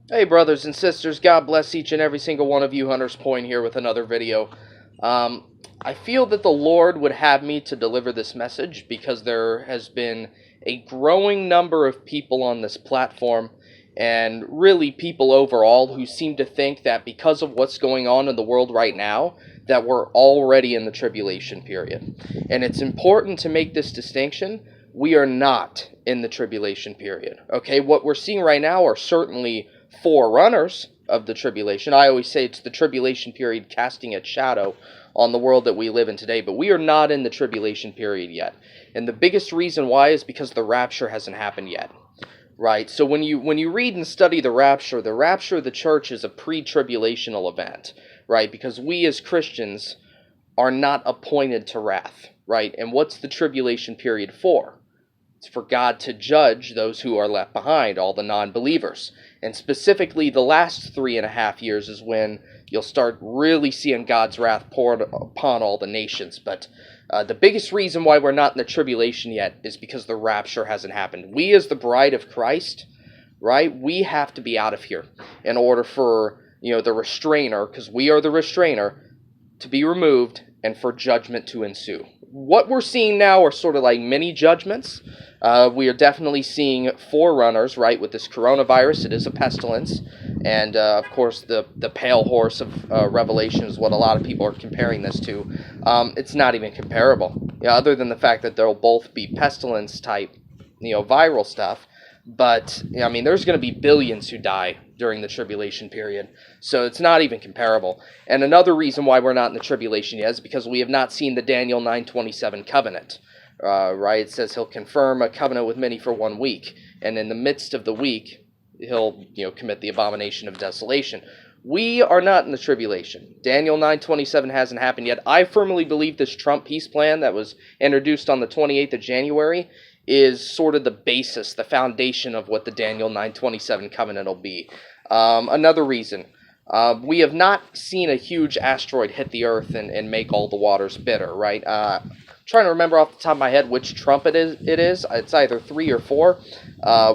Hey brothers and sisters, God bless each and every single one of you. Hunter's Point here with another video. I feel that the Lord would have me to deliver this message because there has been a growing number of people on this platform and really people overall who seem to think that because of what's going on in the world right now, that we're already in the tribulation period. And it's important to make this distinction. We are not in the tribulation period. Okay, what we're seeing right now are certainly forerunners of the tribulation. I always say it's the tribulation period casting its shadow on the world that we live in today, but we are not in the tribulation period yet. And the biggest reason why is because the rapture hasn't happened yet. Right? So when you read and study the rapture of the church is a pre-tribulational event, right? Because we as Christians are not appointed to wrath, right? And what's the tribulation period for? It's for God to judge those who are left behind, all the non-believers. And specifically, the last 3.5 years is when you'll start really seeing God's wrath poured upon all the nations. But the biggest reason why we're not in the tribulation yet is because the rapture hasn't happened. We as the bride of Christ, right, we have to be out of here in order for, the restrainer, because we are the restrainer, to be removed and for judgment to ensue. What we're seeing now are sort of like mini judgments. We are definitely seeing forerunners, right, with this coronavirus. It is a pestilence. And, of course, the pale horse of Revelation is what a lot of people are comparing this to. It's not even comparable, other than the fact that they'll both be pestilence-type, viral stuff. But, there's going to be billions who die during the tribulation period. So it's not even comparable. And another reason why we're not in the tribulation yet is because we have not seen the Daniel 9:27 covenant. Right? It says he'll confirm a covenant with many for 1 week. And in the midst of the week, he'll, commit the abomination of desolation. We are not in the tribulation. Daniel 9:27 hasn't happened yet. I firmly believe this Trump peace plan that was introduced on the 28th of January is sort of the basis, the foundation of what the Daniel 9:27 covenant will be. Another reason, we have not seen a huge asteroid hit the Earth and make all the waters bitter, right? Trying to remember off the top of my head which Trump it is. It's either 3 or 4,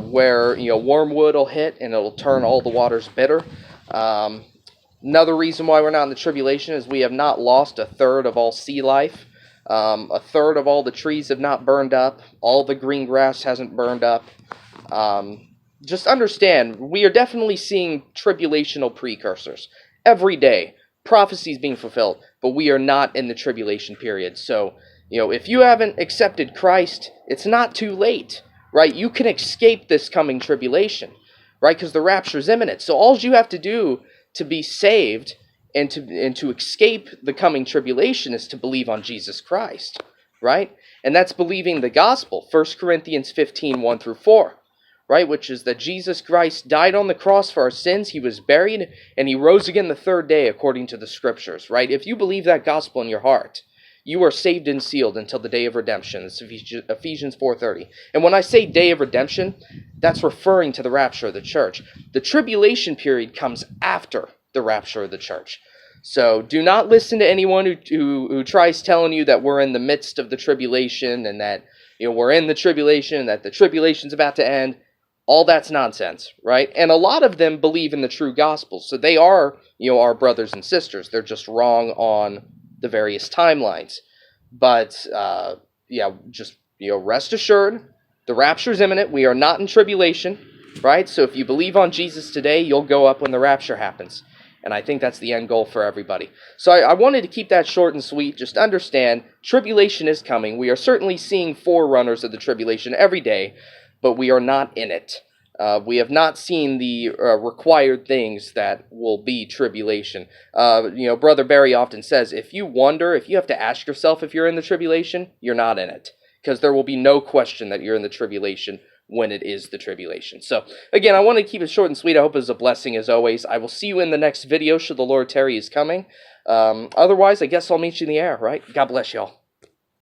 where wormwood will hit and it'll turn all the waters bitter. Another reason why we're not in the tribulation is we have not lost a third of all sea life. A third of all the trees have not burned up. All the green grass hasn't burned up. Just understand, we are definitely seeing tribulational precursors. Every day, prophecies being fulfilled, but we are not in the tribulation period. So, if you haven't accepted Christ, it's not too late, right? You can escape this coming tribulation, right? Because the rapture is imminent. So all you have to do to be saved and to escape the coming tribulation is to believe on Jesus Christ, right? And that's believing the gospel, 1 Corinthians 15, 1 through 4, right? Which is that Jesus Christ died on the cross for our sins, he was buried, and he rose again the third day according to the scriptures, right? If you believe that gospel in your heart, you are saved and sealed until the day of redemption. It's Ephesians 4:30. And when I say day of redemption, that's referring to the rapture of the church. The tribulation period comes after the rapture of the church. So do not listen to anyone who tries telling you that we're in the midst of the tribulation and that we're in the tribulation and that the tribulation's about to end. All that's nonsense, right? And a lot of them believe in the true gospel. So they are, our brothers and sisters. They're just wrong on the various timelines. But just rest assured, the rapture is imminent. We are not in tribulation, right? So if you believe on Jesus today, you'll go up when the rapture happens. And I think that's the end goal for everybody. So I wanted to keep that short and sweet. Just understand, tribulation is coming. We are certainly seeing forerunners of the tribulation every day, but we are not in it. We have not seen the required things that will be tribulation. Brother Barry often says, if you have to ask yourself if you're in the tribulation, you're not in it. Because there will be no question that you're in the tribulation when it is the tribulation. So, again, I want to keep it short and sweet. I hope it's a blessing as always. I will see you in the next video should the Lord tarry is coming. Otherwise, I guess I'll meet you in the air, right? God bless y'all.